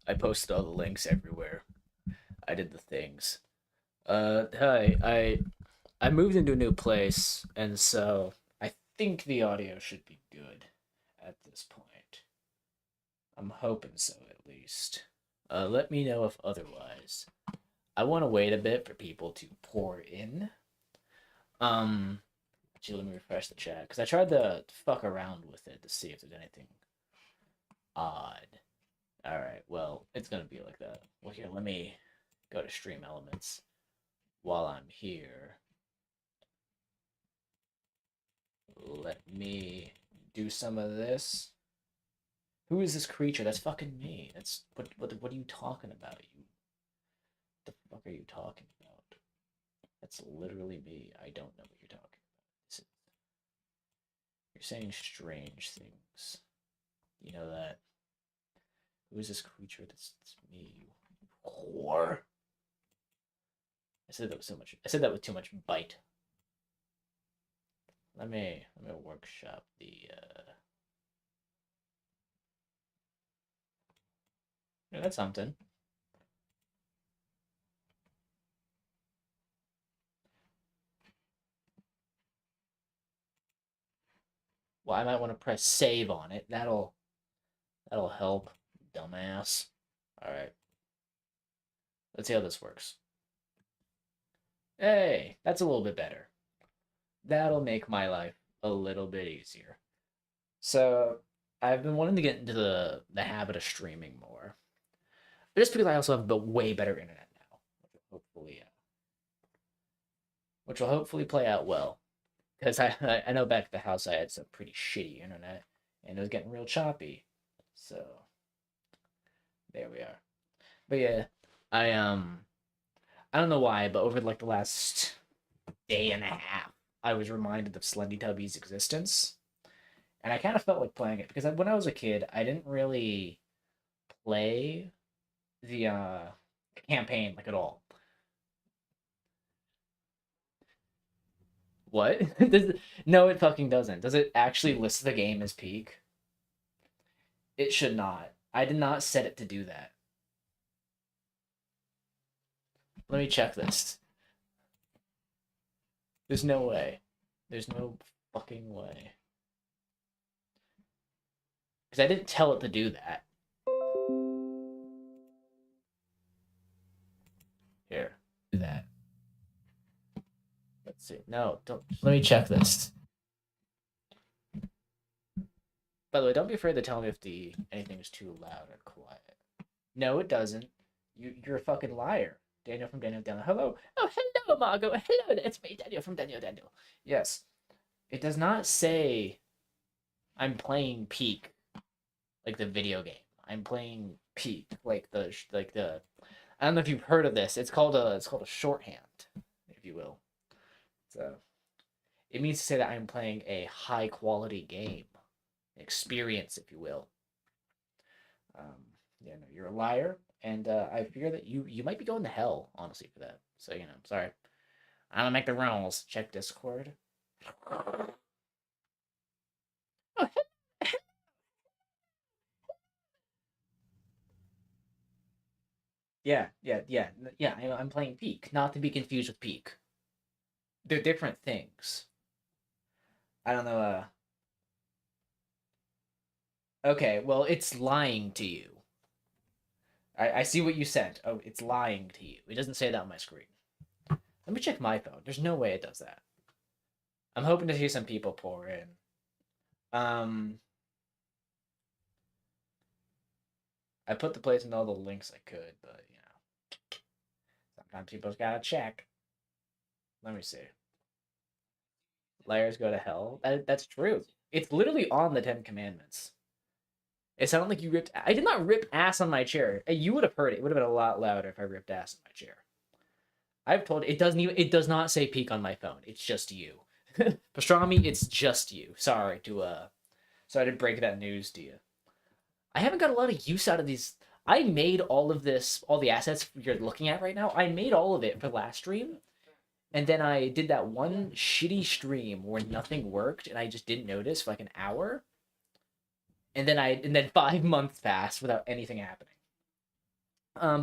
I posted all the links everywhere. I did the things. Hi. I moved into a new place, and so I think the audio should be good at this point. I'm hoping so, at least. Let me know if otherwise. I want to wait a bit for people to pour in. Actually, let me refresh the chat because I tried to fuck around with it to see if there's anything odd. All right, well, it's gonna be like that. Well, here, let me go to Stream Elements while I'm here. Let me do some of this. Who is this creature? That's fucking me. That's what are you talking about? What the fuck are you talking about? That's literally me. I don't know what you're talking about. You're saying strange things. You know that. Who is this creature? That's me, you whore. I said that with so much. I said that with too much bite. Let me workshop the. Yeah, that's something. Well, I might want to press save on it. That'll help, dumbass. All right. Let's see how this works. Hey, that's a little bit better. That'll make my life a little bit easier. So, I've been wanting to get into the habit of streaming more. But just because I also have a way better internet now, which will hopefully play out well. Because I know back at the house I had some pretty shitty internet, and it was getting real choppy. So there we are. But yeah, I don't know why, but over like the last day and a half, I was reminded of SlendyTubbies' existence, and I kind of felt like playing it because when I was a kid, I didn't really play the campaign like at all. What? No, it fucking doesn't. Does it actually list the game as peak? It should not. I did not set it to do that. Let me check this. There's no way. There's no fucking way. Because I didn't tell it to do that. Here. Do that. Let's see. No, don't. Let me check this. By the way, don't be afraid to tell me if anything is too loud or quiet. No, it doesn't. You're a fucking liar. Daniel from Daniel Daniel. Hello. Oh, hello, Margot. Hello, it's me, Daniel from Daniel Daniel. Yes. It does not say I'm playing Peak like the video game. I'm playing Peak like the I don't know if you've heard of this. It's called a shorthand, if you will. So it means to say that I'm playing a high quality game, experience, if you will. Yeah, no, you're a liar, and I fear that you might be going to hell, honestly, for that. So sorry. I'm gonna make the rules. Check Discord. Yeah. I'm playing Peak, not to be confused with Peak. They're different things. I don't know. Okay, well, it's lying to you. I see what you sent. Oh, it's lying to you. It doesn't say that on my screen. Let me check my phone. There's no way it does that. I'm hoping to see some people pour in. I put the place in all the links I could, but sometimes people's gotta check. Let me see. Liars go to hell. That's true. It's literally on the Ten Commandments. It sounded like you ripped. I did not rip ass on my chair. You would have heard it. It would have been a lot louder if I ripped ass on my chair. I've told it doesn't even. It does not say peak on my phone. It's just you, pastrami. It's just you. Sorry to break that news to you. I haven't got a lot of use out of these. I made all of this, all the assets you're looking at right now. I made all of it for last stream, and then I did that one shitty stream where nothing worked, and I just didn't notice for like an hour. and then 5 months passed without anything happening.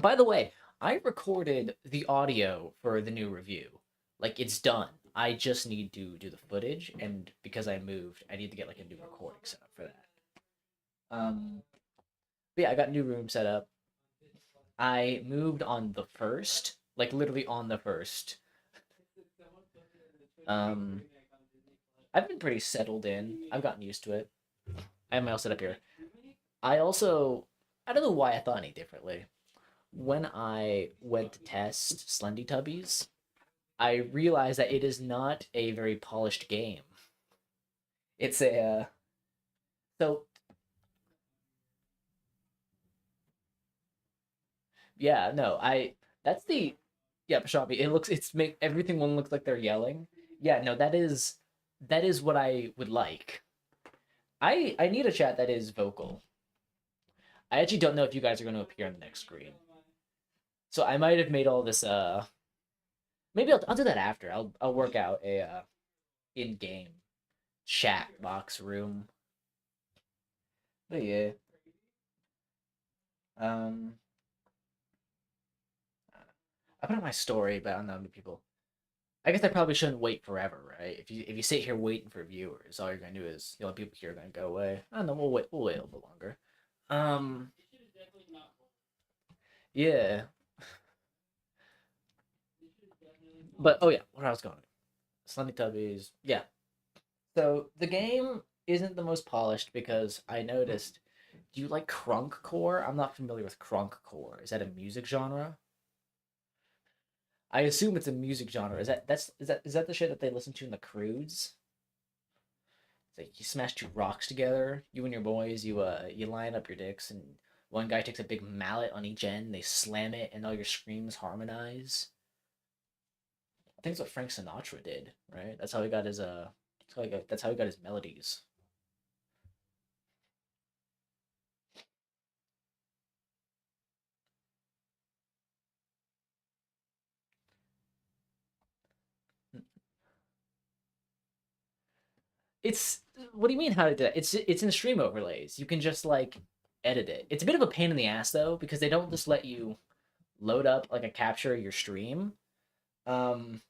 By the way, I recorded the audio for the new review. Like, it's done. I just need to do the footage, and because I moved, I need to get like a new recording set up for that. But yeah, I got a new room set up. I moved on the first, like literally on the first. Um, I've been pretty settled in. I've gotten used to it. I have my all set up here. I also, I don't know why I thought any differently. When I went to test SlendyTubbies, I realized that it is not a very polished game. It's a so yeah, no, I that's the yeah, Pashabi. It's make everything one looks like they're yelling. Yeah, no, that is what I would like. I need a chat that is vocal. I actually don't know if you guys are going to appear on the next screen. So I might have made all this maybe I'll do that after. I'll work out a in-game chat box room. But yeah. Um I put up my story, but I don't know how many people. I guess I probably shouldn't wait forever, right? If you sit here waiting for viewers, all you're gonna do is the only people here are gonna go away. I don't know. We'll wait a little bit longer. Um, yeah, but oh yeah, where I was going. SlendyTubbies, yeah. So the game isn't the most polished because I noticed. Do you like crunkcore? I'm not familiar with crunkcore. Is that a music genre? I assume it's a music genre. Is that the shit that they listen to in the Crudes? It's like you smash two rocks together, you and your boys, you line up your dicks, and one guy takes a big mallet on each end, they slam it, and all your screams harmonize. I think that's what Frank Sinatra did, right? That's how he got his that's how he got his melodies. It's what do you mean how to do that? It's in stream overlays. You can just like edit it. It's a bit of a pain in the ass though because they don't just let you load up like a capture of your stream. Um,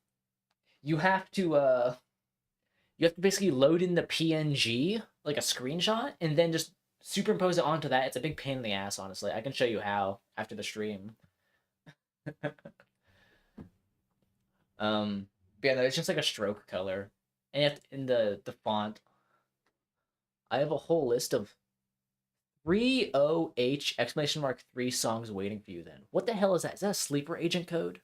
you have to basically load in the PNG, like a screenshot, and then just superimpose it onto that. It's a big pain in the ass, honestly. I can show you how after the stream. But yeah, no, it's just like a stroke color, and in the font, I have a whole list of 30H exclamation mark 3 songs waiting for you. Then what the hell is that? Is that a sleeper agent code?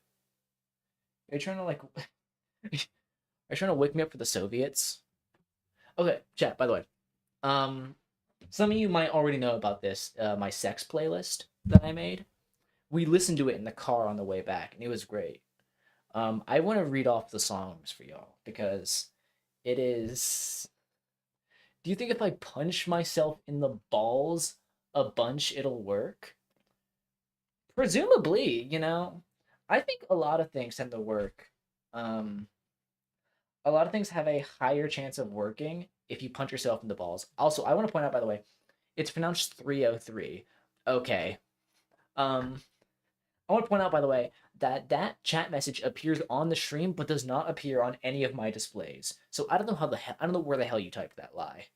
Are you trying to like? Are you trying to wake me up for the Soviets? Okay, chat. By the way, um, some of you might already know about this. My sex playlist that I made. We listened to it in the car on the way back, and it was great. I want to read off the songs for y'all because it is. Do you think if I punch myself in the balls a bunch, it'll work? Presumably, I think a lot of things tend to work. Um, a lot of things have a higher chance of working if you punch yourself in the balls. Also, I want to point out, by the way, it's pronounced 303. Okay. Um, I want to point out, by the way, that that chat message appears on the stream but does not appear on any of my displays. So I don't know I don't know where the hell you typed that lie.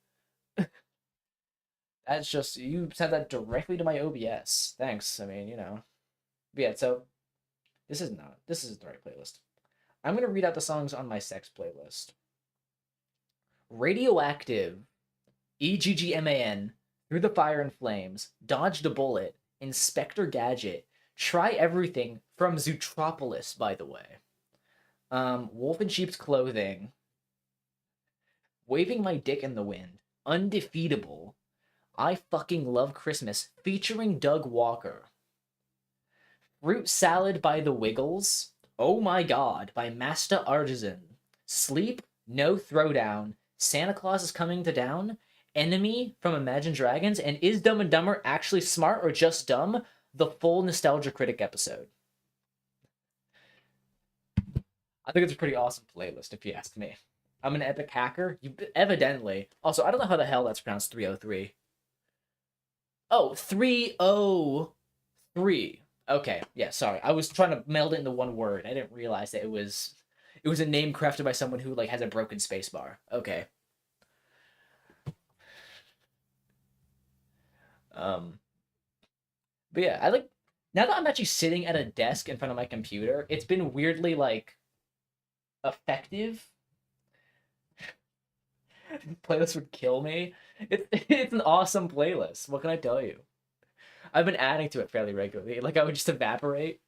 That's just you sent that directly to my OBS. Thanks. I mean, But yeah, so this is the right playlist. I'm gonna read out the songs on my sex playlist. Radioactive, EGGMAN, Through the Fire and Flames, Dodged a Bullet, Inspector Gadget, Try Everything from Zootropolis, by the way. Wolf in Sheep's Clothing, Waving My Dick in the Wind, Undefeatable, I Fucking Love Christmas, featuring Doug Walker. Fruit Salad by the Wiggles, Oh My God by Master Artisan, Sleep, No Throwdown, Santa Claus is Coming to Town, Enemy from Imagine Dragons, and Is Dumb and Dumber Actually Smart or Just Dumb? The full Nostalgia Critic episode. I think it's a pretty awesome playlist, if you ask me. I'm an epic hacker. You evidently. Also, I don't know how the hell that's pronounced 303. Oh, 303. Okay, yeah, sorry. I was trying to meld it into one word. I didn't realize that it was a name crafted by someone who like has a broken space bar. Okay. Um but yeah, I like now that I'm actually sitting at a desk in front of my computer, it's been weirdly like effective. Playlist would kill me. It's an awesome playlist. What can I tell you? I've been adding to it fairly regularly. Like I would just evaporate.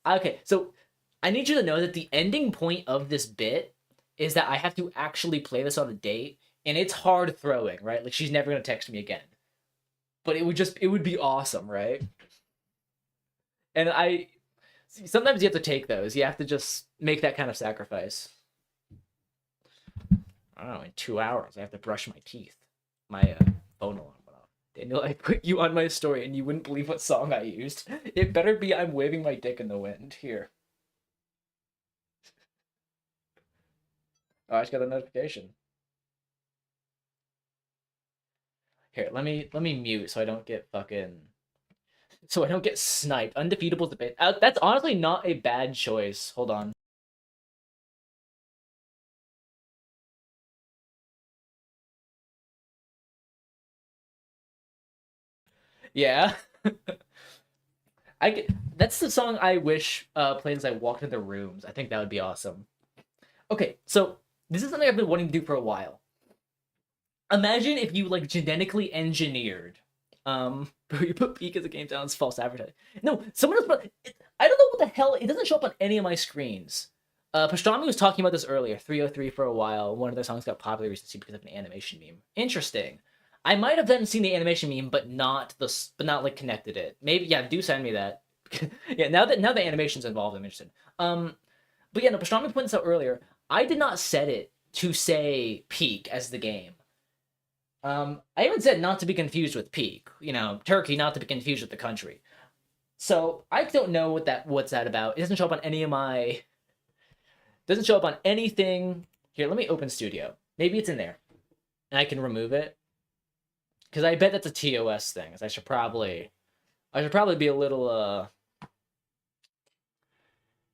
Okay, so I need you to know that the ending point of this bit is that I have to actually play this on a date, and it's hard throwing, right? Like she's never gonna text me again. But it would be awesome, right? And sometimes you have to take those. You have to just make that kind of sacrifice. I don't know, in 2 hours I have to brush my teeth. My phone alarm went off. Daniel, I put you on my story and you wouldn't believe what song I used. It better be I'm waving my dick in the wind. Here. Oh, I just got a notification. Here, let me mute so I don't get sniped. Undefeatable debate. That's honestly not a bad choice. Hold on. Yeah. I get, that's the song I wish played as I walked into rooms. I think that would be awesome. Okay, so this is something I've been wanting to do for a while. Imagine if you like genetically engineered you put peak as a game sounds false advertising. No, someone else put I don't know what the hell, it doesn't show up on any of my screens. Pastrami was talking about this earlier, 303 for a while. One of their songs got popular recently because of an animation meme. Interesting. I might have then seen the animation meme, but not like connected it. Maybe yeah, do send me that. Yeah, now the animation's involved, I'm interested. But yeah, no, Pastrami pointed this out earlier. I did not set it to say peak as the game. I even said not to be confused with peak. You know, Turkey, not to be confused with the country. So I don't know what's that about. It doesn't show up on any of my. Doesn't show up on anything. Here, let me open Studio. Maybe it's in there, and I can remove it. Because I bet that's a TOS thing. I should probably be a little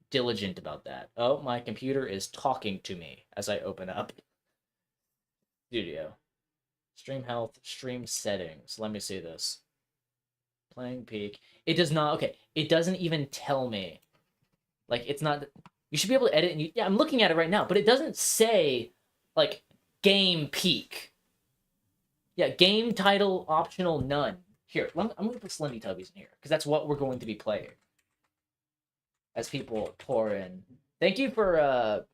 diligent about that. Oh, my computer is talking to me as I open up Studio. Stream health, stream settings. Let me see this. Playing peak. It does not. Okay, it doesn't even tell me. Like it's not. You should be able to edit. And yeah, I'm looking at it right now, but it doesn't say like game peak. Yeah, game title optional none. Here, I'm gonna put SlendyTubbies in here because that's what we're going to be playing. As people pour in. Thank you for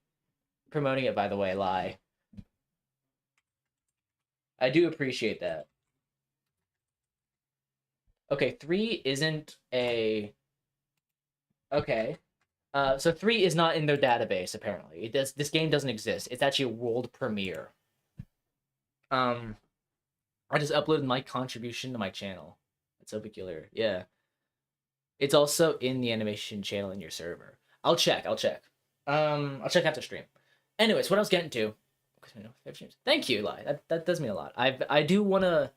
promoting it, by the way, Lai. I do appreciate that. Okay, 3 isn't a... Okay. So 3 is not in their database, apparently. This game doesn't exist. It's actually a world premiere. I just uploaded my contribution to my channel. It's so peculiar. Yeah. It's also in the animation channel in your server. I'll check. I'll check after stream. Anyways, what I was getting to... Thank you, Lai. That does mean a lot. I do want to...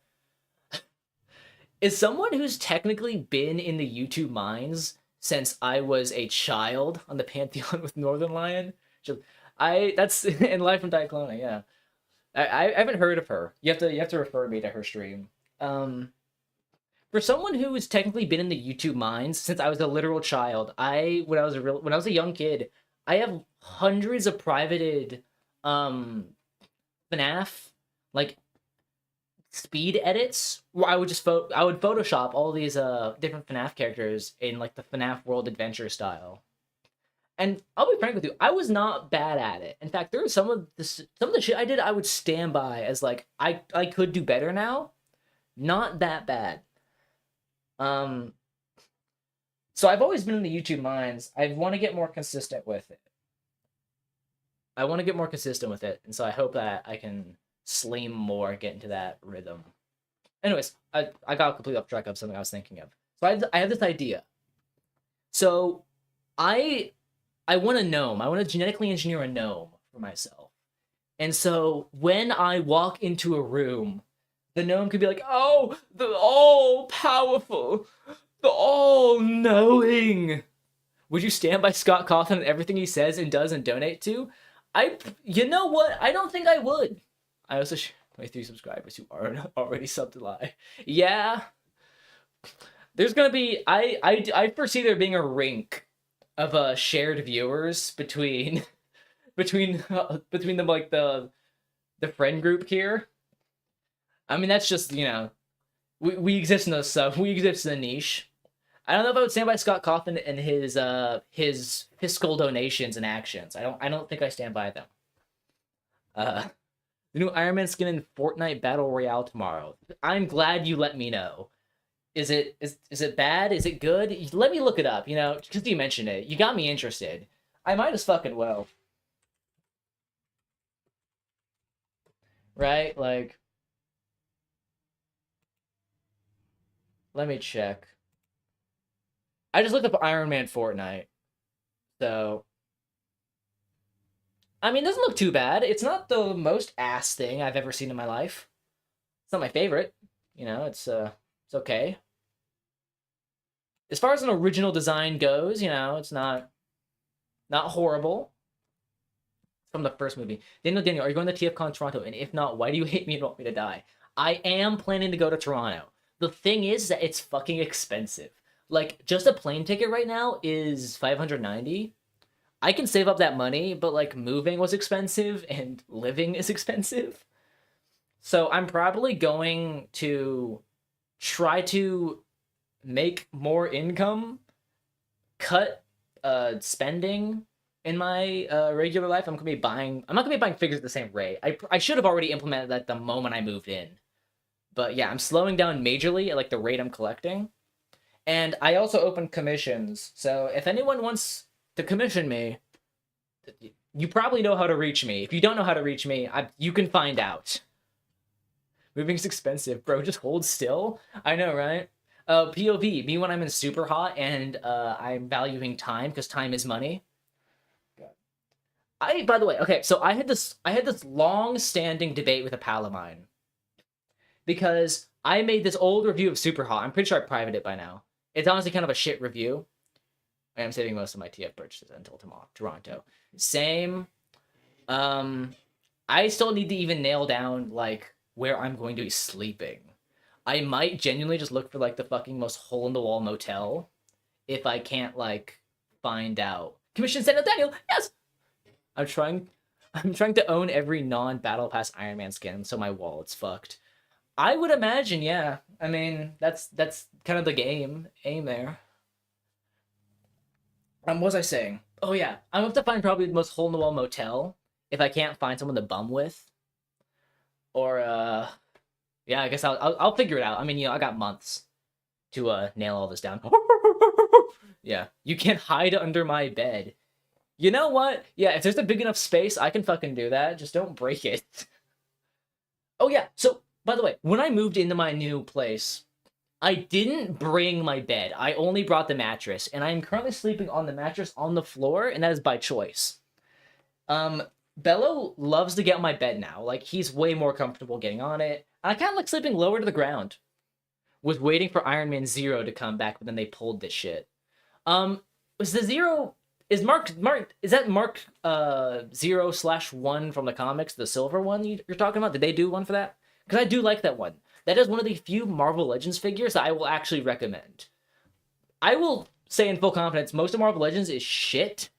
As someone who's technically been in the YouTube mines since I was a child on the Pantheon with Northern Lion, that's in Live from Diaclona, yeah. I haven't heard of her. You have to refer me to her stream. For someone who has technically been in the YouTube mines since I was a literal child, when I was a young kid, I have hundreds of privated FNAF like speed edits where I would just I would Photoshop all these different FNAF characters in like the FNAF World Adventure style. And I'll be frank with you, I was not bad at it. In fact, there was some of the shit I did I would stand by as like I could do better now. Not that bad. So I've always been in the YouTube mines. I want to get more consistent with it. And so I hope that I can slim more, get into that rhythm. Anyways, I got completely off track of something I was thinking of. So I have this idea. So I want a gnome. I want to genetically engineer a gnome for myself. And so when I walk into a room, The gnome could be like, oh, the all-powerful, the all-knowing. Would you stand by Scott Cawthon and everything he says and does and donate to? You know what? I don't think I would. I also share 23 subscribers who aren't already subbed to lie. Yeah. There's gonna be, I foresee there being a rink of shared viewers between them, like the friend group here. I mean, that's just, you know, we exist in we exist in a niche. I don't know if I would stand by Scott Cawthon and his fiscal donations and actions. I don't think I stand by them. The new Iron Man skin in Fortnite Battle Royale tomorrow. I'm glad you let me know. Is it bad? Is it good? Let me look it up, you know, because you mentioned it. You got me interested. I might as fucking well. Right? Like, let me check. I just looked up Iron Man Fortnite. So, I mean, it doesn't look too bad. It's not the most ass thing I've ever seen in my life. It's not my favorite. You know, it's okay. As far as an original design goes, you know, it's not horrible. It's from the first movie. Daniel, are you going to TFCon Toronto? And if not, why do you hate me and want me to die? I am planning to go to Toronto. The thing is that it's fucking expensive. Like, just a plane ticket right now is $590. I can save up that money, but, like, moving was expensive and living is expensive. So I'm probably going to try to make more income, cut spending in my regular life. I'm not gonna be buying figures at the same rate. I should have already implemented that the moment I moved in. But yeah, I'm slowing down majorly at like the rate I'm collecting. And I also opened commissions. So if anyone wants to commission me, you probably know how to reach me. If you don't know how to reach me, you can find out. Moving's expensive, bro. Just hold still. I know, right? POV, me when I'm in super hot and I'm valuing time because time is money. By the way, okay, so I had this long-standing debate with a pal of mine because I made this old review of Super Hot. I'm pretty sure I privated it by now. It's honestly kind of a shit review. I am saving most of my TF purchases until tomorrow, Toronto. Same. I still need to even nail down like where I'm going to be sleeping. I might genuinely just look for like the fucking most hole-in-the-wall motel if I can't like find out. Commission sent Daniel. Yes. I'm trying to own every non-Battle Pass Iron Man skin, so my wallet's fucked. I would imagine, yeah. I mean, that's kind of the aim there. What was I saying? Oh yeah, I'm going to find probably the most hole-in-the-wall motel if I can't find someone to bum with. Or yeah, I guess I'll figure it out. I mean, you know, I got months to nail all this down. Yeah, you can't hide under my bed. You know what? Yeah, if there's a big enough space, I can fucking do that. Just don't break it. Oh yeah, so, by the way, when I moved into my new place, I didn't bring my bed. I only brought the mattress, and I am currently sleeping on the mattress on the floor, and that is by choice. Bello loves to get on my bed now. Like, he's way more comfortable getting on it. I kind of like sleeping lower to the ground. Was waiting for Iron Man 0 to come back, but then they pulled this shit. Was the 0... Is that Mark 0/1 from the comics, the silver one you're talking about? Did they do one for that? Because I do like that one. That is one of the few Marvel Legends figures that I will actually recommend. I will say in full confidence, most of Marvel Legends is shit,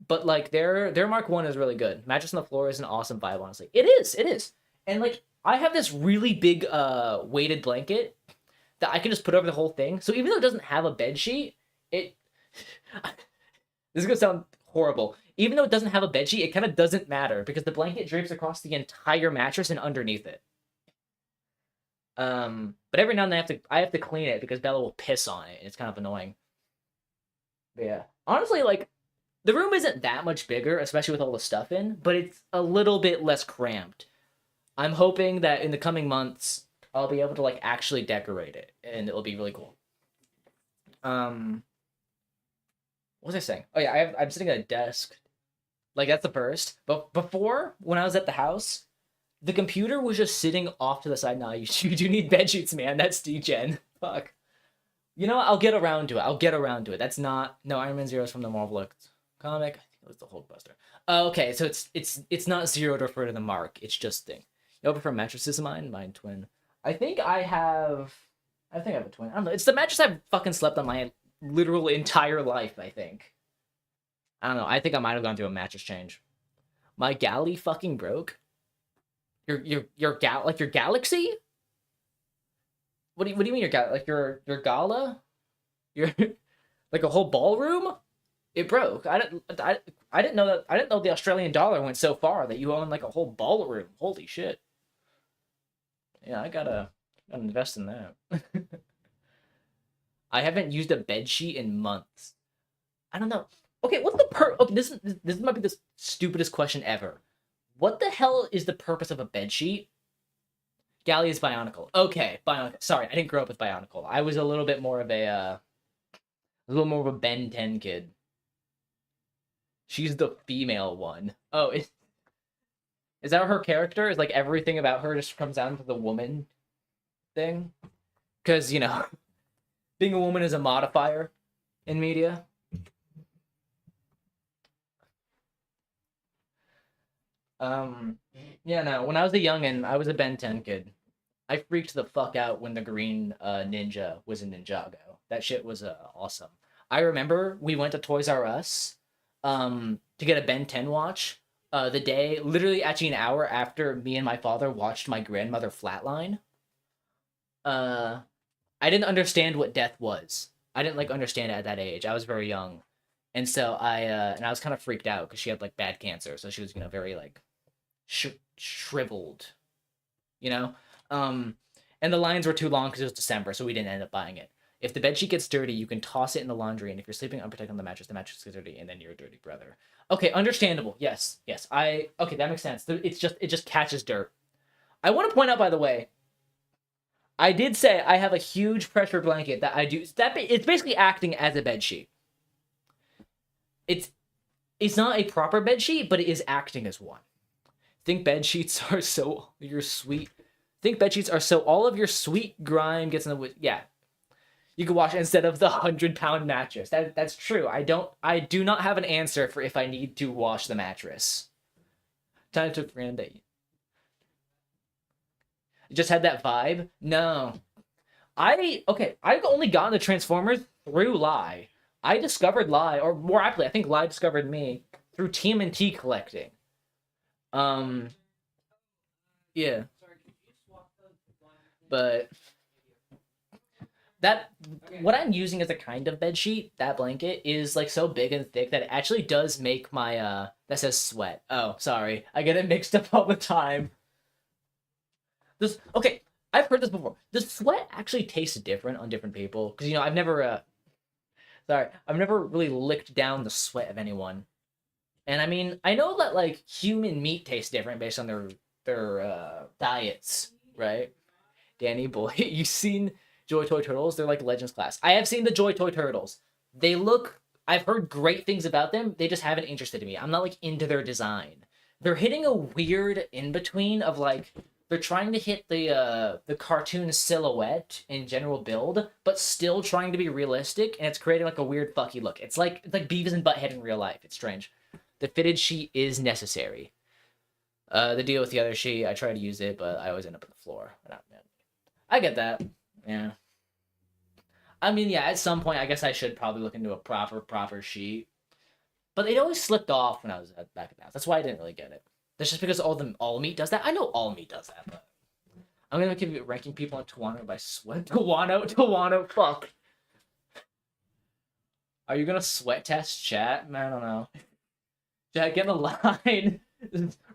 but like their Mark 1 is really good. Mattress on the Floor is an awesome vibe, honestly. It is. And like I have this really big weighted blanket that I can just put over the whole thing. So even though it doesn't have a bed sheet, it this is gonna sound horrible. Even though it doesn't have a bedsheet, it kind of doesn't matter because the blanket drapes across the entire mattress and underneath it. But every now and then I have to clean it because Bella will piss on it, and it's kind of annoying. But yeah, honestly, like the room isn't that much bigger, especially with all the stuff in, but it's a little bit less cramped. I'm hoping that in the coming months I'll be able to like actually decorate it, and it'll be really cool. What was I saying? Oh yeah, I'm sitting at a desk. Like, that's the first. But before, when I was at the house, The computer was just sitting off to the side. Nah, you do need bed sheets, man. That's degen. Fuck. You know what? I'll get around to it. That's not Iron Man Zero is from the Marvel comic. I think it was the Hulkbuster. Okay, so it's not zero to refer to the mark. It's just thing. You prefer mattresses of mine twin. I think I have a twin. I don't know. It's the mattress I've fucking slept on my literal entire life, I think. I don't know. I think I might have gone through a mattress change. My galley fucking broke. Your galaxy? What do you mean your gala? Like your gala? Your like a whole ballroom? It broke. I didn't know that. I didn't know the Australian dollar went so far that you own like a whole ballroom. Holy shit. Yeah, I gotta invest in that. I haven't used a bed sheet in months. I don't know. Okay, what's the okay, this might be the stupidest question ever. What the hell is the purpose of a bed sheet? Galley is Bionicle. Okay, Bionicle. Sorry, I didn't grow up with Bionicle. I was a little bit more of a Ben 10 kid. She's the female one. Oh, is that her character? Is like everything about her just comes down to the woman thing? Because, you know, being a woman is a modifier in media. Yeah, no, when I was a youngin', I was a Ben 10 kid. I freaked the fuck out when the green ninja was in Ninjago. That shit was awesome. I remember we went to Toys R Us to get a Ben 10 watch the day, literally actually an hour after me and my father watched my grandmother flatline. I didn't understand what death was. I didn't like understand it at that age. I was very young. And so I was kind of freaked out because she had like bad cancer. So she was, you know, very like shriveled, you know? And the lines were too long because it was December, so we didn't end up buying it. If the bedsheet gets dirty, you can toss it in the laundry, and if you're sleeping unprotected on the mattress gets dirty, and then you're a dirty brother. Okay, understandable. Yes. Okay, that makes sense. It just catches dirt. I want to point out, by the way, I did say I have a huge pressure blanket that I do. It's basically acting as a bedsheet. It's not a proper bedsheet, but it is acting as one. Think bed sheets are so your sweet. Think bed sheets are so all of your sweet grime gets in the yeah. You can wash instead of the 100-pound mattress. That's true. I do not have an answer for if I need to wash the mattress. Time to Randy. You just had that vibe? No. I've only gotten the Transformers through Lai. I discovered Lai, or more aptly, I think Lai discovered me through TMNT collecting. Yeah. But what I'm using as a kind of bed sheet, that blanket, is like so big and thick that it actually does make my that says sweat. Oh, sorry. I get it mixed up all the time. Okay, I've heard this before. Does sweat actually taste different on different people? Because, you know, I've never really licked down the sweat of anyone. And I mean, I know that like human meat tastes different based on their diets, right? Danny boy, you seen Joy Toy Turtles? They're like Legends class. I have seen the Joy Toy Turtles. I've heard great things about them. They just haven't interested me. I'm not like into their design. They're hitting a weird in between of like they're trying to hit the cartoon silhouette in general build, but still trying to be realistic, and it's creating like a weird fucky look. It's like Beavis and Butthead in real life. It's strange. The fitted sheet is necessary. The deal with the other sheet, I try to use it, but I always end up on the floor. I get that. Yeah. I mean, yeah, at some point, I guess I should probably look into a proper sheet. But it always slipped off when I was back at the house. That's why I didn't really get it. That's just because all meat does that. I know all meat does that, but I'm gonna keep ranking people on Tawano by sweat. Tawano, fuck. Are you gonna sweat test chat? Man, I don't know. Chat, get in the line.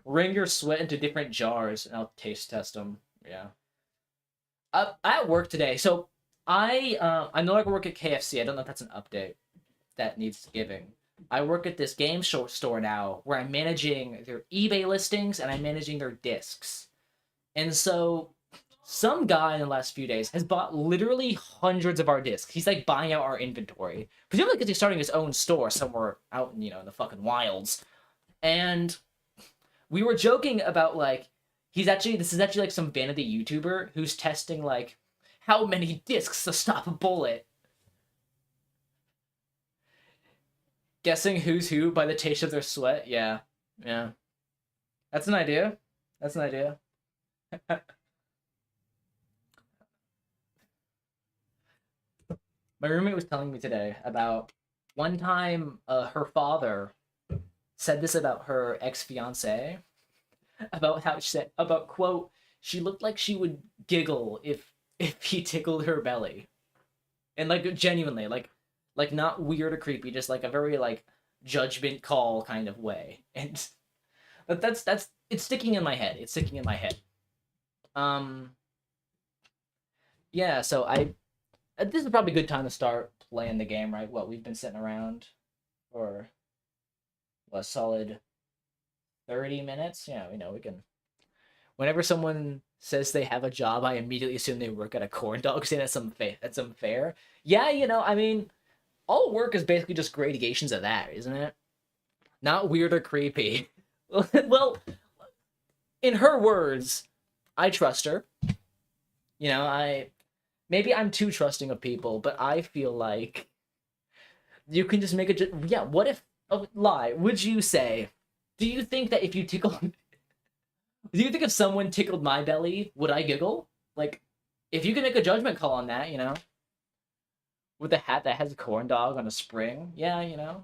Ring your sweat into different jars, and I'll taste test them. Yeah. At work today, so I no longer work at KFC. I don't know if that's an update that needs giving. I work at this game store now where I'm managing their eBay listings and I'm managing their discs. And so some guy in the last few days has bought literally hundreds of our discs. He's like buying out our inventory. Presumably because he's starting his own store somewhere out in, you know, in the fucking wilds. And we were joking about like this is actually like some vanity YouTuber who's testing like how many discs to stop a bullet. Guessing who's who by the taste of their sweat. Yeah. Yeah. That's an idea. That's an idea. My roommate was telling me today about one time her father said this about her ex-fiance, about how she said, about, quote, she looked like she would giggle if he tickled her belly. And like genuinely, like not weird or creepy, just like a very like judgment call kind of way. And that's it's sticking in my head. It's sticking in my head. Um yeah, so this is probably a good time to start playing the game, right? What, we've been sitting around for a solid 30 minutes. Yeah, we can. Whenever someone says they have a job, I immediately assume they work at a corn dog stand at some fair. Yeah, I mean, all work is basically just gradations of that, isn't it? Not weird or creepy. Well, in her words, I trust her. Maybe I'm too trusting of people, but I feel like you can just make a yeah. What if lie? Would you say? Do you think that if you tickle, do you think if someone tickled my belly, would I giggle? Like, if you can make a judgment call on that, with a hat that has a corn dog on a spring, yeah,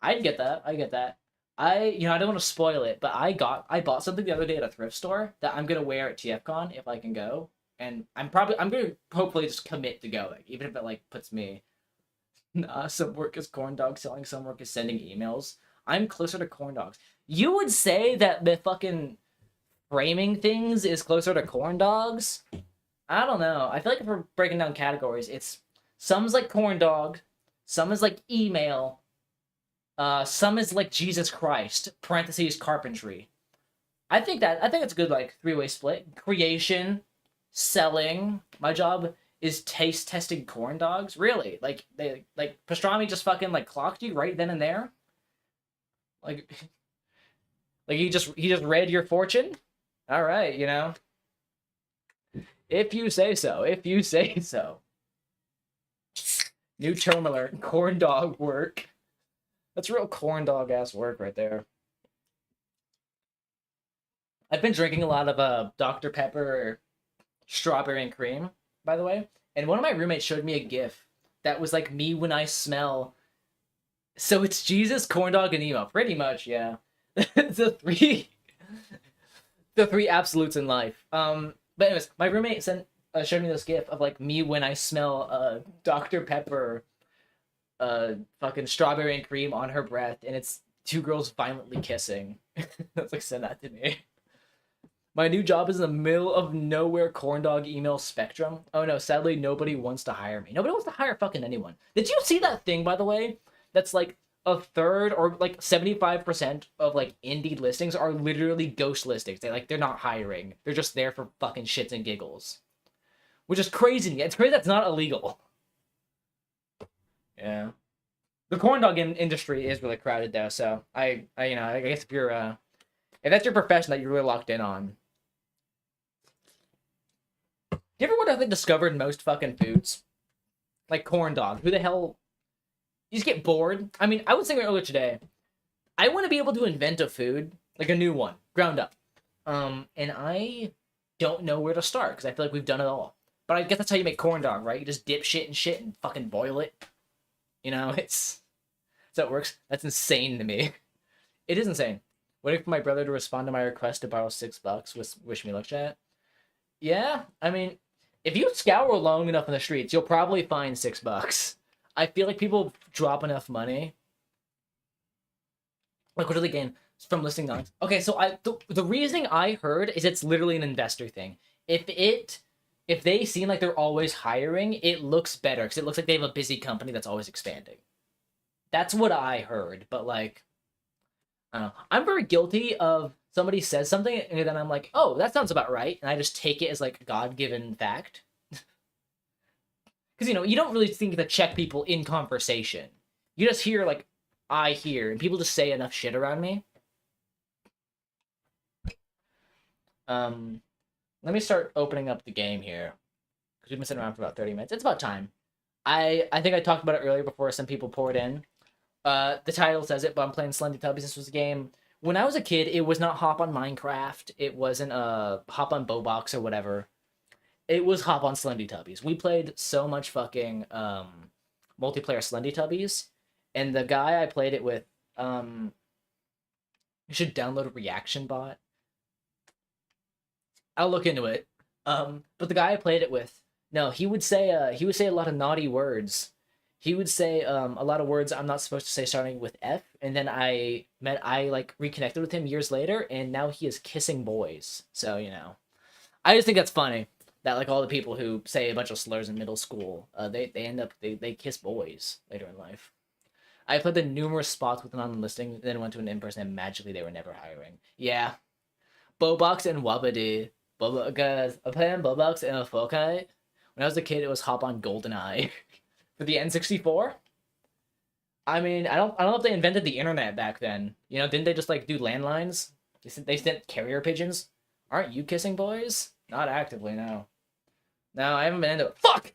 I'd get that. I get that. I don't want to spoil it, but I bought something the other day at a thrift store that I'm gonna wear at TFCon if I can go, and I'm gonna hopefully just commit to going, even if it like puts me. Some work is corn dog selling, some work is sending emails. I'm closer to corn dogs. You would say that the fucking framing things is closer to corn dogs? I don't know. I feel like if we're breaking down categories, it's some is like corn dog, some is like email, some is like Jesus Christ, parentheses carpentry. I think it's a good like three-way split. Creation, selling. My job is taste testing corn dogs. Really? Like pastrami just fucking like clocked you right then and there? Like like he just read your fortune? All right, If you say so. If you say so. New term alert. Corn dog work. That's real corn dog ass work right there. I've been drinking a lot of Dr. Pepper strawberry and cream, by the way. And one of my roommates showed me a GIF that was like me when I smell. So it's Jesus, corn dog, and emo. Pretty much, yeah. the three absolutes in life. But anyways, my roommate showed me this GIF of like me when I smell Dr. Pepper, fucking strawberry and cream on her breath, and it's two girls violently kissing. That's like, send that to me. My new job is in the middle of nowhere corn dog email spectrum. Oh no, sadly nobody wants to hire me. Nobody wants to hire fucking anyone. Did you see that thing, by the way? That's like a third or like 75% of like Indeed listings are literally ghost listings. They're not hiring. They're just there for fucking shits and giggles. Which is crazy to me. It's crazy that's not illegal. Yeah. The corn dog industry is really crowded though, so I guess if that's your profession that you're really locked in on. Do you ever wonder how they discovered most fucking foods? Like corn dog. Who the hell? You just get bored. I mean, I was thinking earlier today, I want to be able to invent a food, like a new one, ground up. And I don't know where to start, because I feel like we've done it all. But I guess that's how you make corn dog, right? You just dip shit in shit and fucking boil it. That's how it works. That's insane to me. It is insane. Waiting for my brother to respond to my request to borrow $6. Wish me luck, chat. Yeah, I mean, if you scour long enough in the streets, you'll probably find $6. I feel like people drop enough money. Like, what do they gain from listing on? Okay, so the reasoning I heard is it's literally an investor thing. If they seem like they're always hiring, it looks better because it looks like they have a busy company that's always expanding. That's what I heard, but like, I don't know. I'm very guilty of somebody says something and then I'm like, oh, that sounds about right, and I just take it as like a God-given fact. Because you don't really think to check people in conversation. You just hear like, I hear, and people just say enough shit around me. Let me start opening up the game here because we've been sitting around for about 30 minutes. It's about time. I think I talked about it earlier before some people poured in. The title says it, but I'm playing SlendyTubbies. This was a game when I was a kid. It was not Hop on Minecraft. It wasn't Hop on Bobox or whatever. It was Hop on SlendyTubbies. We played so much fucking multiplayer SlendyTubbies, and the guy I played it with, you should download a reaction bot. I'll look into it. But the guy I played it with, no, he would say a lot of naughty words. He would say a lot of words I'm not supposed to say starting with F, and then I like reconnected with him years later, and now he is kissing boys. So, you know. I just think that's funny that like all the people who say a bunch of slurs in middle school, they end up they kiss boys later in life. I played the numerous spots with an on listing, then went to an in-person, and magically they were never hiring. Yeah. Bobox and Wabadi. Guys, I'm playing Bobox and Fortnite. When I was a kid, it was Hop on GoldenEye. For the N64? I mean, I don't know if they invented the internet back then. You know, didn't they just like do landlines? They sent carrier pigeons? Aren't you kissing boys? Not actively, no. No, I haven't been into it. Fuck!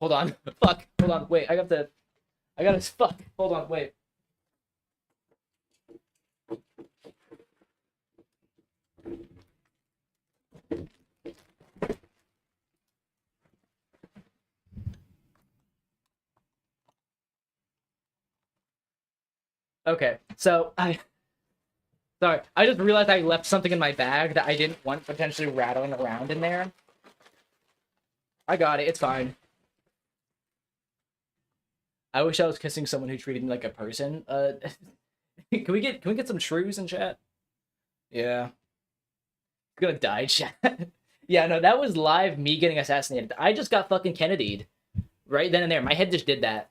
Hold on. Fuck. Hold on. Wait, I gotta... Fuck. Hold on. Wait. Okay, so sorry, I just realized I left something in my bag that I didn't want potentially rattling around in there. I got it, it's fine. I wish I was kissing someone who treated me like a person. Can we get some shrews in chat? Yeah. Gonna die, chat. Yeah, no, that was live me getting assassinated. I just got fucking Kennedy'd. Right then and there. My head just did that.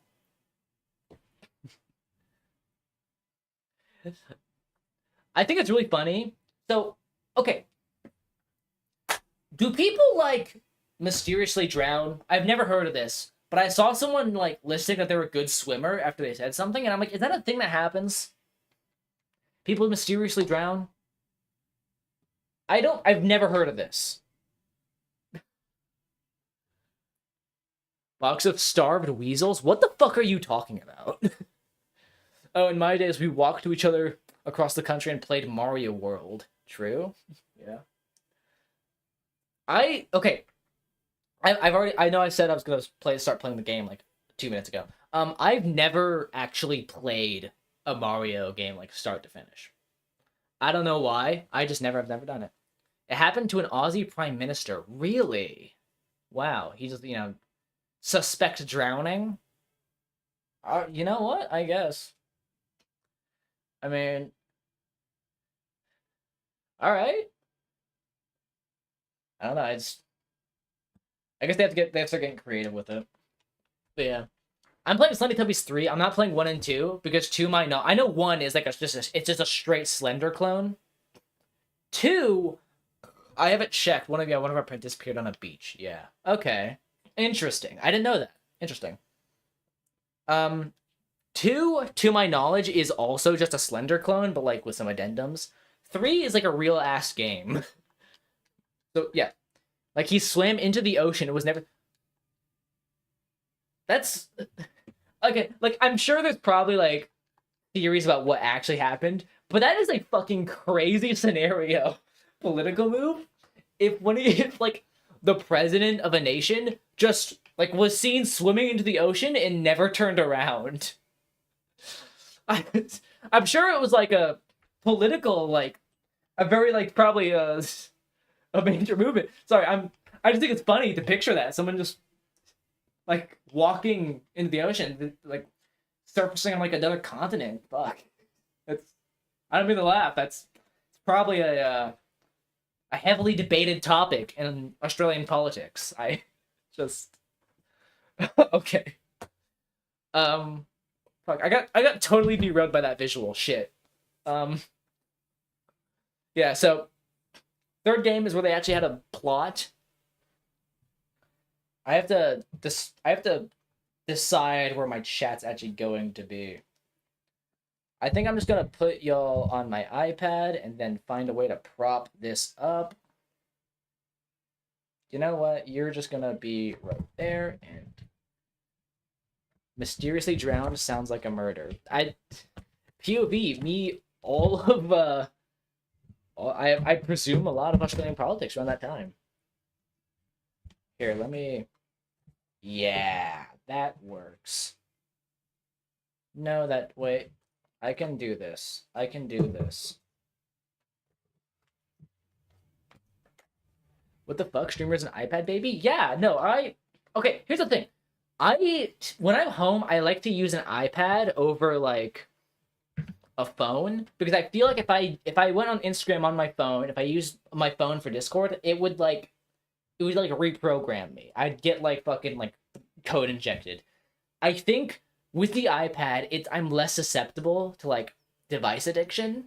I think it's really funny. So, okay. Do people, like, mysteriously drown? I've never heard of this, but I saw someone, like, listing that they're a good swimmer after they said something, and I'm like, is that a thing that happens? People mysteriously drown? I've never heard of this. Box of starved weasels? What the fuck are you talking about? Oh, in my days, we walked to each other across the country and played Mario World. True? Yeah. Okay. I know I said I was gonna start playing the game like 2 minutes ago. I've never actually played a Mario game like start to finish. I don't know why. I've never done it. It happened to an Aussie Prime Minister. Really? Wow. He just, suspect drowning? You know what? I guess. I mean, all right. I don't know. I guess they have to start getting creative with it. But yeah, I'm playing SlendyTubbies 3. I'm not playing 1 and 2 because 2 might not. I know 1 is like it's just a straight Slender clone. 2, I haven't checked. One of our print disappeared on a beach. Yeah. Okay. Interesting. I didn't know that. Interesting. 2, to my knowledge, is also just a Slender clone, but like with some addendums. 3 is like a real ass game. So yeah, like he swam into the ocean. It was never. That's okay. Like I'm sure there's probably like theories about what actually happened, but that is a fucking crazy scenario. Political move. If like the president of a nation just like was seen swimming into the ocean and never turned around. I'm sure it was like a political, like a very like probably a major movement. Sorry, I just think it's funny to picture that someone just like walking into the ocean, like surfacing on like another continent. Fuck, I don't mean to laugh. It's probably a heavily debated topic in Australian politics. I just okay. Fuck, I got totally derailed by that visual shit. Yeah, so third game is where they actually had a plot. I have to decide where my chat's actually going to be. I think I'm just gonna put y'all on my iPad and then find a way to prop this up. You know what? You're just gonna be right there, and mysteriously drowned sounds like a murder. POV, me, all of I presume a lot of Australian politics around that time. Here, let me. Yeah, that works. No, wait. I can do this. I can do this. What the fuck? Streamer's an iPad baby? Yeah, no, okay, here's the thing. When I'm home, I like to use an iPad over like a phone because I feel like if I went on Instagram on my phone, if I used my phone for Discord, it would reprogram me. I'd get like fucking like code injected. I think with the iPad, I'm less susceptible to like device addiction.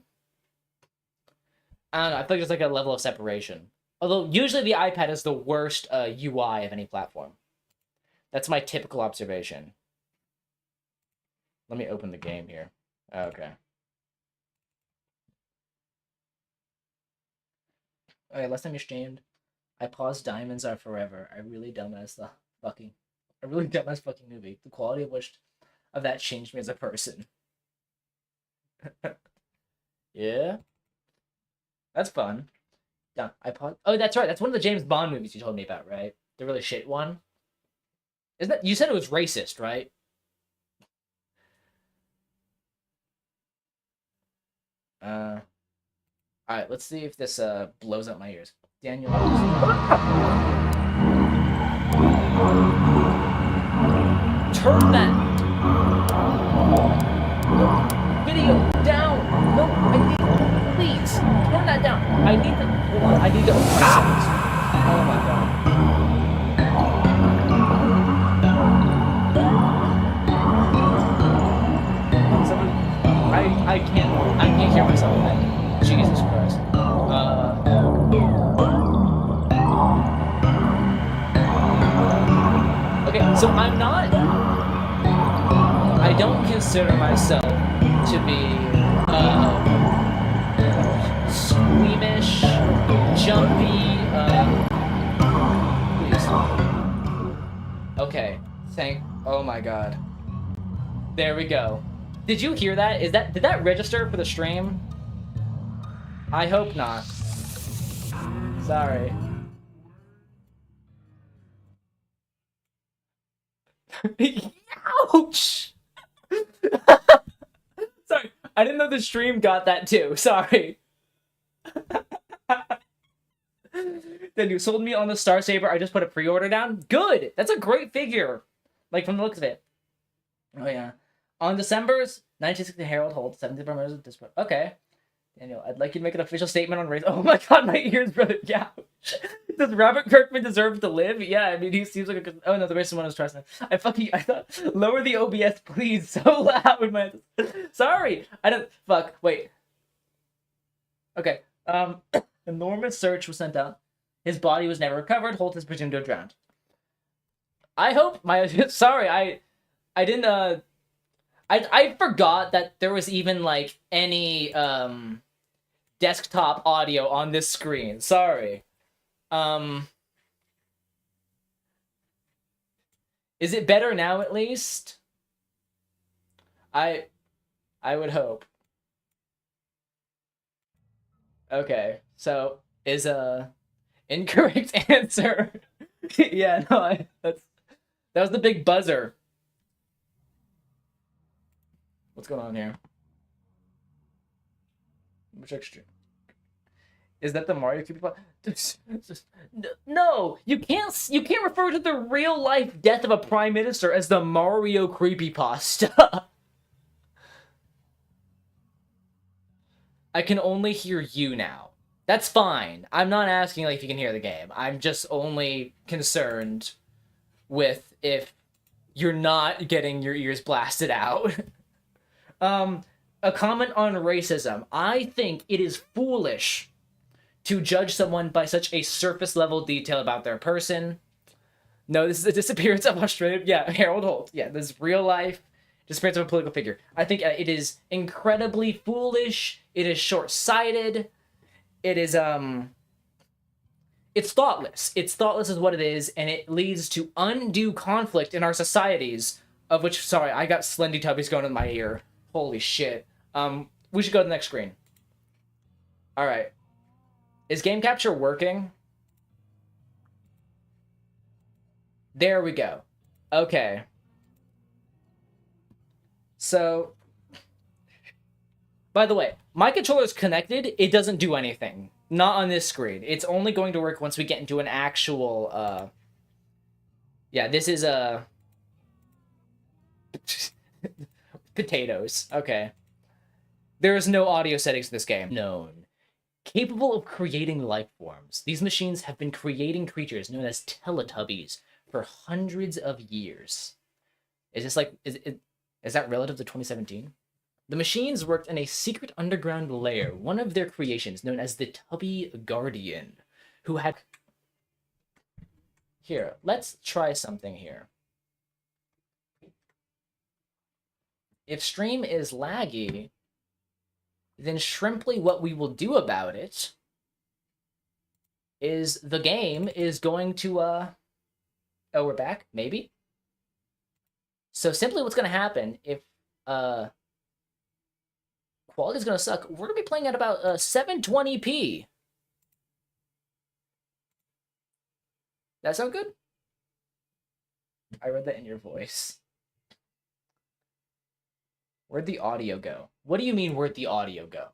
I don't know. I feel like there's like a level of separation. Although usually the iPad is the worst UI of any platform. That's my typical observation. Let me open the game here. Okay. Okay, last time you streamed, I paused Diamonds Are Forever. A really dumbass fucking movie. The quality of that changed me as a person. Yeah? That's fun. Yeah, I paused. Oh, that's right. That's one of the James Bond movies you told me about, right? The really shit one. Isn't that? You said it was racist, right? All right. Let's see if this blows up my ears. Daniel. Turn that video down. No, please turn that down. I need to. Hold on. I need to. Oh my god. I can't hear myself. Jesus Christ. Okay, so I don't consider myself to be squeamish, jumpy, please. Okay, oh my god. There we go. Did you hear that? Did that register for the stream? I hope not. Sorry. Ouch! Sorry, I didn't know the stream got that too. Sorry. Then you sold me on the Star Saber. I just put a pre-order down. Good. That's a great figure. Like from the looks of it. Oh yeah. On December's 1960 Harold Holt, 70 members of Discord. Okay. Daniel, I'd like you to make an official statement on race. Oh my god, my ears, brother. Yeah. Does Robert Kirkman deserve to live? Yeah, I mean, he seems like a good... Oh no, the racist one was trusting. I thought, lower the OBS, please. So loud, man. Sorry. I don't... Fuck, wait. Okay. Enormous search was sent out. His body was never recovered. Holt is presumed to have drowned. I hope my... Sorry, I didn't, I forgot that there was even, like, any, desktop audio on this screen. Sorry. Is it better now, at least? I would hope. Okay, so, is incorrect answer. Yeah, no, that was the big buzzer. What's going on here? Which extra? Is that the Mario creepypasta? No, you can't refer to the real life death of a prime minister as the Mario creepypasta. I can only hear you now. That's fine. I'm not asking like if you can hear the game. I'm just only concerned with if you're not getting your ears blasted out. A comment on racism. I think it is foolish to judge someone by such a surface level detail about their person. No, this is the disappearance of Australia. Yeah, Harold Holt. Yeah, this is real life. disappearance of a political figure. I think it is incredibly foolish. It is short-sighted. It is it's thoughtless. It's thoughtless is what it is, and it leads to undue conflict in our societies. Of which, sorry, I got SlendyTubbies going in my ear. Holy shit. We should go to the next screen. All right. Is game capture working? There we go. Okay. So, by the way, my controller's connected. It doesn't do anything. Not on this screen. It's only going to work once we get into an actual, yeah, this is, potatoes. Okay. There is no audio settings in this game. Known. Capable of creating life forms. These machines have been creating creatures known as Teletubbies for hundreds of years. Is this like, is that relative to 2017? The machines worked in a secret underground lair, one of their creations known as the Tubby Guardian, who had... Here, let's try something here. If stream is laggy, then shrimply what we will do about it is the game is going to, oh, we're back? Maybe? So simply what's going to happen if, quality's going to suck, we're going to be playing at about 720p. That sound good? I read that in your voice. Where'd the audio go? What do you mean, where'd the audio go?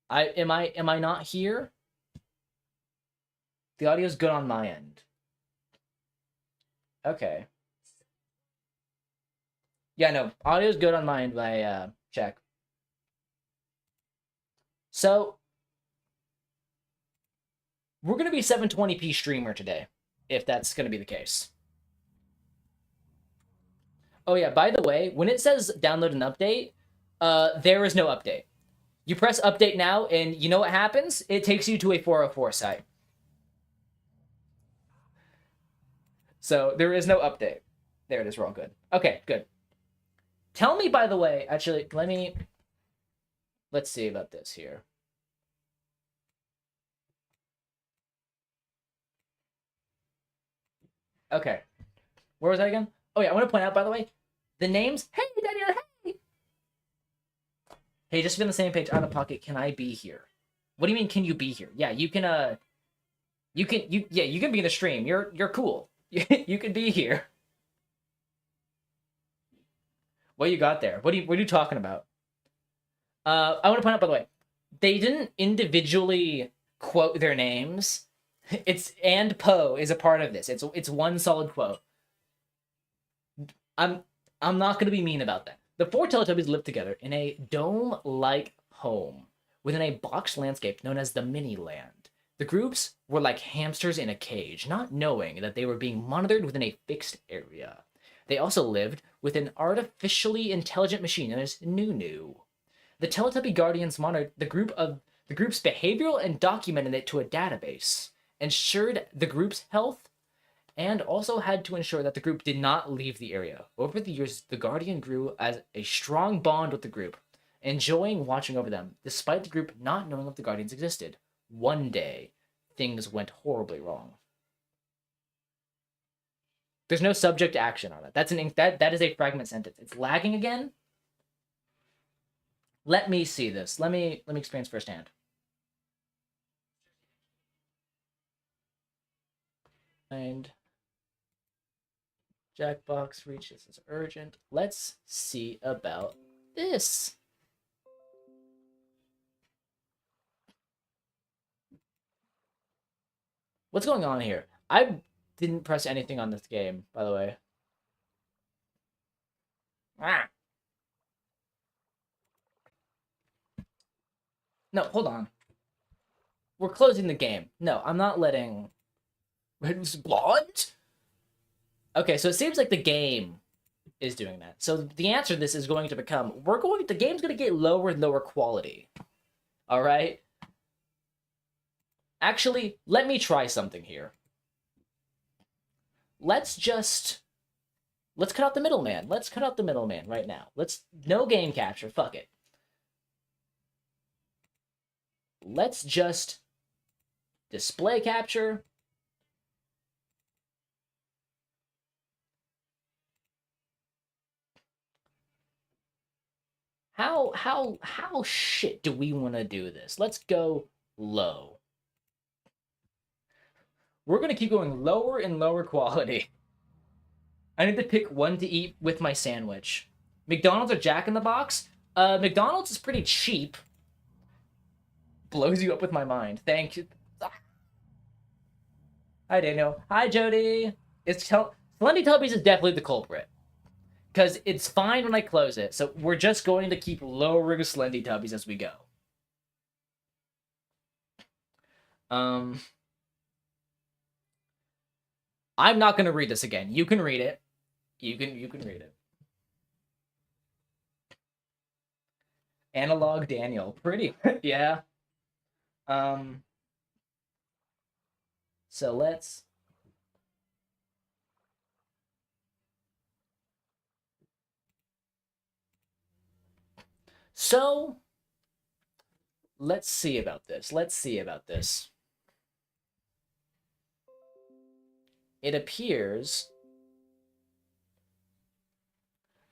Am I not here? The audio's good on my end. Okay. Yeah, no, audio's good on my end when I check. So, we're going to be 720p streamer today, if that's going to be the case. Oh yeah, by the way, when it says download an update, there is no update. You press update now, and you know what happens? It takes you to a 404 site. So there is no update. There it is, we're all good. Okay, good. Tell me, by the way, actually, let's see about this here. Okay. Where was I again? Oh yeah, I want to point out, by the way, the names. Hey, Daniel, hey! Hey, just to be on the same page, out of pocket, can I be here? What do you mean, can you be here? Yeah, you can, you can be in the stream. You're cool. You can be here. What you got there? What are you talking about? I want to point out, by the way, they didn't individually quote their names. It's and Poe is a part of this. It's one solid quote. I'm not gonna be mean about that. The four Teletubbies live together in a dome-like home within a boxed landscape known as the Mini Land. The groups were like hamsters in a cage, not knowing that they were being monitored within a fixed area. They also lived with an artificially intelligent machine known as Nunu. The Teletubby Guardians monitored the group's behavioral and documented it to a database, ensured the group's health, and also had to ensure that the group did not leave the area. Over the years, the Guardian grew as a strong bond with the group, enjoying watching over them, despite the group not knowing if the Guardians existed. One day, things went horribly wrong. There's no subject to action on it. That is a fragment sentence. It's lagging again. Let me see this. Let me experience firsthand. And Jackbox reaches is urgent. Let's see about this. What's going on here? I didn't press anything on this game, by the way. Ah. No, hold on. We're closing the game. No, I'm not letting... What? Okay, so it seems like the game is doing that. So the answer to this is going to become, the game's going to get lower and lower quality. All right? Actually, let me try something here. Let's just Let's cut out the middleman. Let's cut out the middleman right now. No game capture. Fuck it. Let's just display capture. How shit do we want to do this? Let's go low. We're gonna keep going lower and lower quality. I need to pick one to eat with my sandwich. McDonald's or Jack in the Box? McDonald's is pretty cheap. Blows you up with my mind. Thank you. Hi, Daniel. Hi, Jody. SlendyTubbies is definitely the culprit. Because it's fine when I close it, so we're just going to keep lowering SlendyTubbies as we go. I'm not going to read this again. You can read it. You can read it. Analog Daniel. Pretty. Yeah. So let's... So, let's see about this. It appears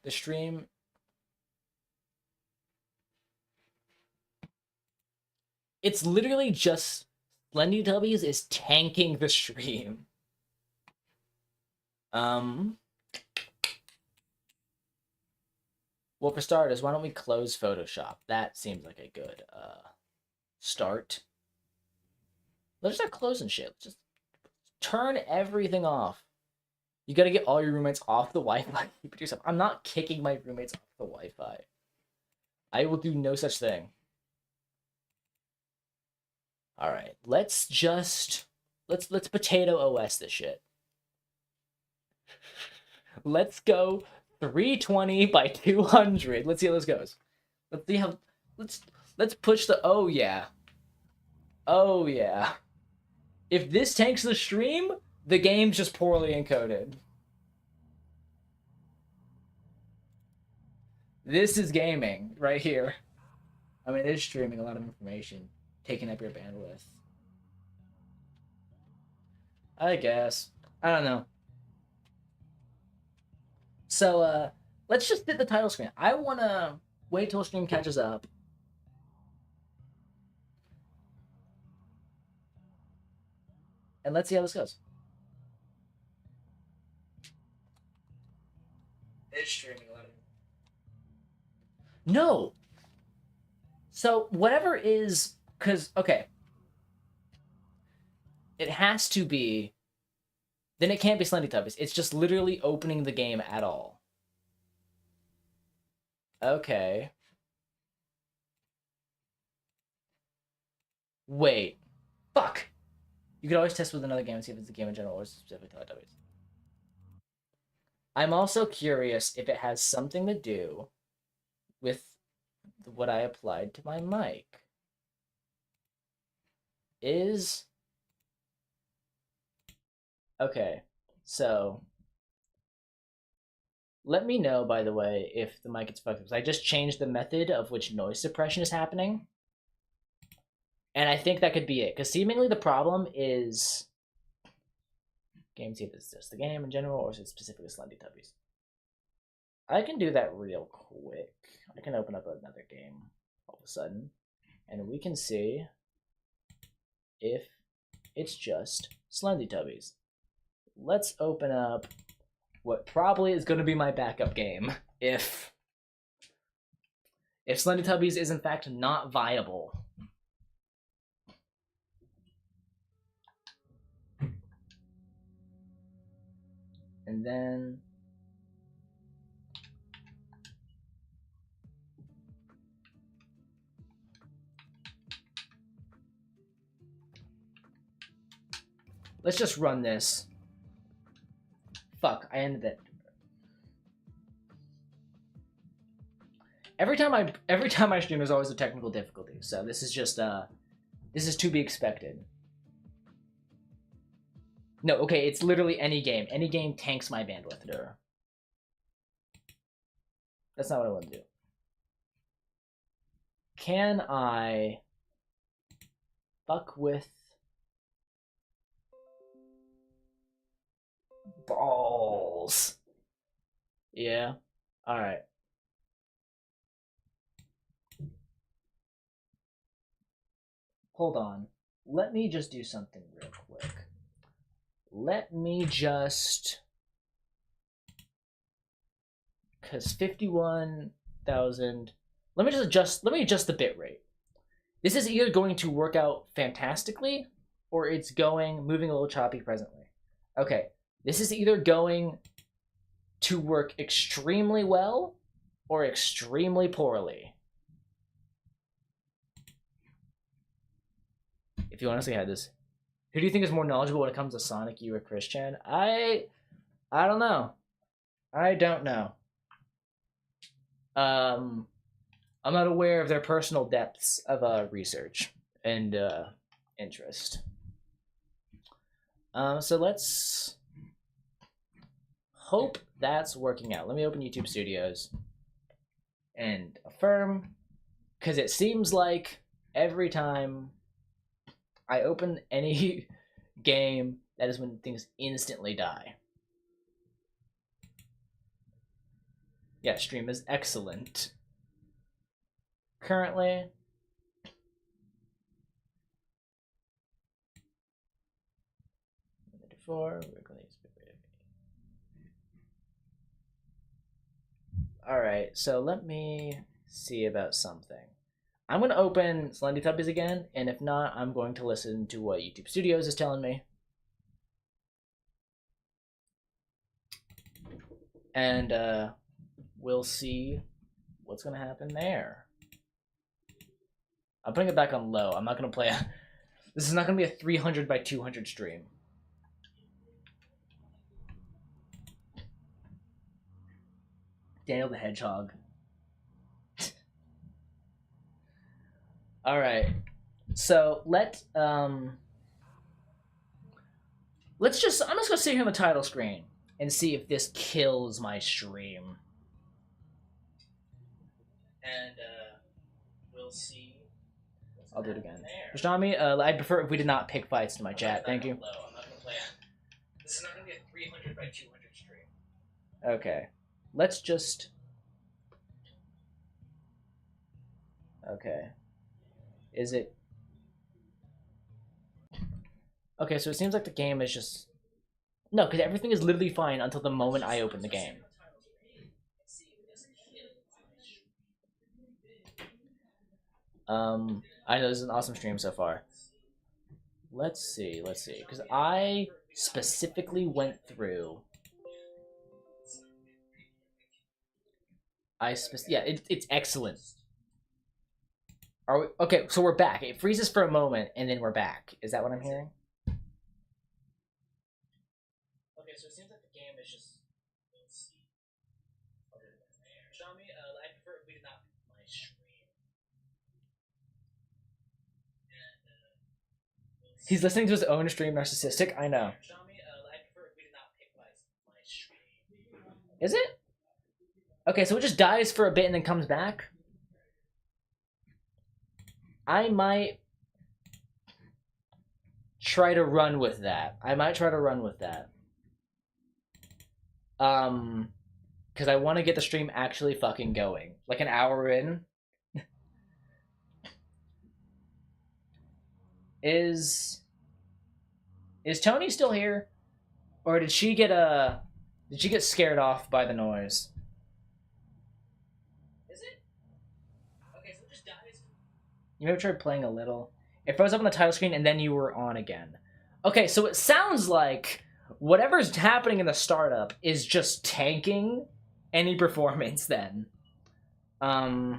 the stream... It's literally just SlendyTubbies is tanking the stream. Well, for starters, why don't we close Photoshop? That seems like a good start. Let's start closing shit. Just turn everything off. You gotta get all your roommates off the Wi-Fi. Keep it yourself. I'm not kicking my roommates off the Wi-Fi. I will do no such thing. All right, let's potato OS this shit. Let's go 320 by 200. Let's see how this goes. Let's push the... Oh yeah. If this tanks the stream, the game's just poorly encoded. This is gaming right here. I mean, it is streaming a lot of information, taking up your bandwidth. I guess. I don't know. So, let's just hit the title screen. I want to wait till stream catches up. And let's see how this goes. It's streaming a lot. No! So, whatever is... Because, okay. It has to be... Then it can't be SlendyTubbies. It's just literally opening the game at all. Okay. Wait. Fuck! You could always test with another game and see if it's a game in general or specific Teletubbies. I'm also curious if it has something to do with what I applied to my mic. Okay, so let me know, by the way, if the mic gets fucked up. I just changed the method of which noise suppression is happening. And I think that could be it, because seemingly the problem is... Game, see if it's just the game in general, or is it specifically SlendyTubbies? I can do that real quick. I can open up another game all of a sudden, and we can see if it's just SlendyTubbies. Let's open up what probably is going to be my backup game if SlendyTubbies is in fact not viable. And then let's just run this. Fuck, I ended it. Every time I stream, there's always a technical difficulty. So this is just this is to be expected. No, okay, it's literally any game. Any game tanks my bandwidth. That's not what I want to do. Can I fuck with balls? Yeah. All right. Hold on. Let me just do something real quick. Let me just, because 51,000. Let me adjust the bit rate. This is either going to work out fantastically or it's moving a little choppy presently. Okay. This is either going to work extremely well or extremely poorly. If you honestly had this, who do you think is more knowledgeable when it comes to Sonic, you or Christian? I don't know. I don't know. I'm not aware of their personal depths of research and interest. So let's hope that's working out. Let me open YouTube Studios and affirm, because it seems like every time I open any game, that is when things instantly die. Yeah, stream is excellent. Currently, alright, so let me see about something. I'm going to open SlendyTubbies again, and if not, I'm going to listen to what YouTube Studios is telling me. And we'll see what's going to happen there. I'm putting it back on low. I'm not going to play this is not going to be a 300 by 200 stream. Daniel the Hedgehog. All right. So let's I'm just gonna sit here on the title screen and see if this kills my stream. And we'll see. I'll do it again. Rashami, I'd prefer if we did not pick fights to my chat. Thank you. I'm not gonna play. This is not gonna be a 300 by 200 stream. Okay. Let's just. Okay. Is it? Okay, so it seems like the game is just. No, because everything is literally fine until the moment I open the game. I know this is an awesome stream so far. Let's see, because I specifically went through. Yeah, it's excellent. Are we okay? So we're back. It freezes for a moment, and then we're back. Is that what I'm hearing? Okay, so it seems like the game is just. Shami, I prefer if we did not my stream. He's listening to his own stream, narcissistic. I know. Is it? Okay, so it just dies for a bit and then comes back. I might try to run with that. Because I want to get the stream actually fucking going. Like an hour in. Is Tony still here? Or did she get scared off by the noise? Is it? Okay, so it just dies. You maybe tried playing a little. It froze up on the title screen and then you were on again. Okay, so it sounds like whatever's happening in the startup is just tanking any performance then. Yeah,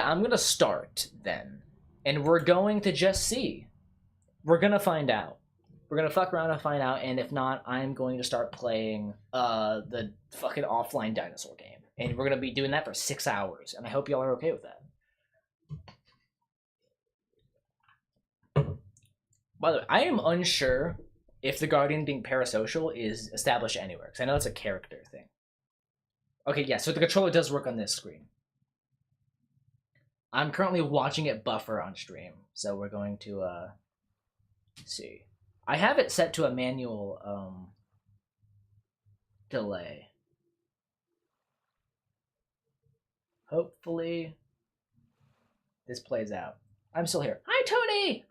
I'm gonna start then. And we're going to just see. We're gonna find out. We're gonna fuck around and find out, and if not, I'm going to start playing the fucking offline dinosaur game. And we're gonna be doing that for 6 hours, and I hope y'all are okay with that. By the way, I am unsure if the Guardian being parasocial is established anywhere, because I know it's a character thing. Okay, yeah, so the controller does work on this screen. I'm currently watching it buffer on stream, so we're going to see. I have it set to a manual delay. Hopefully this plays out. I'm still here. Hi, Tony!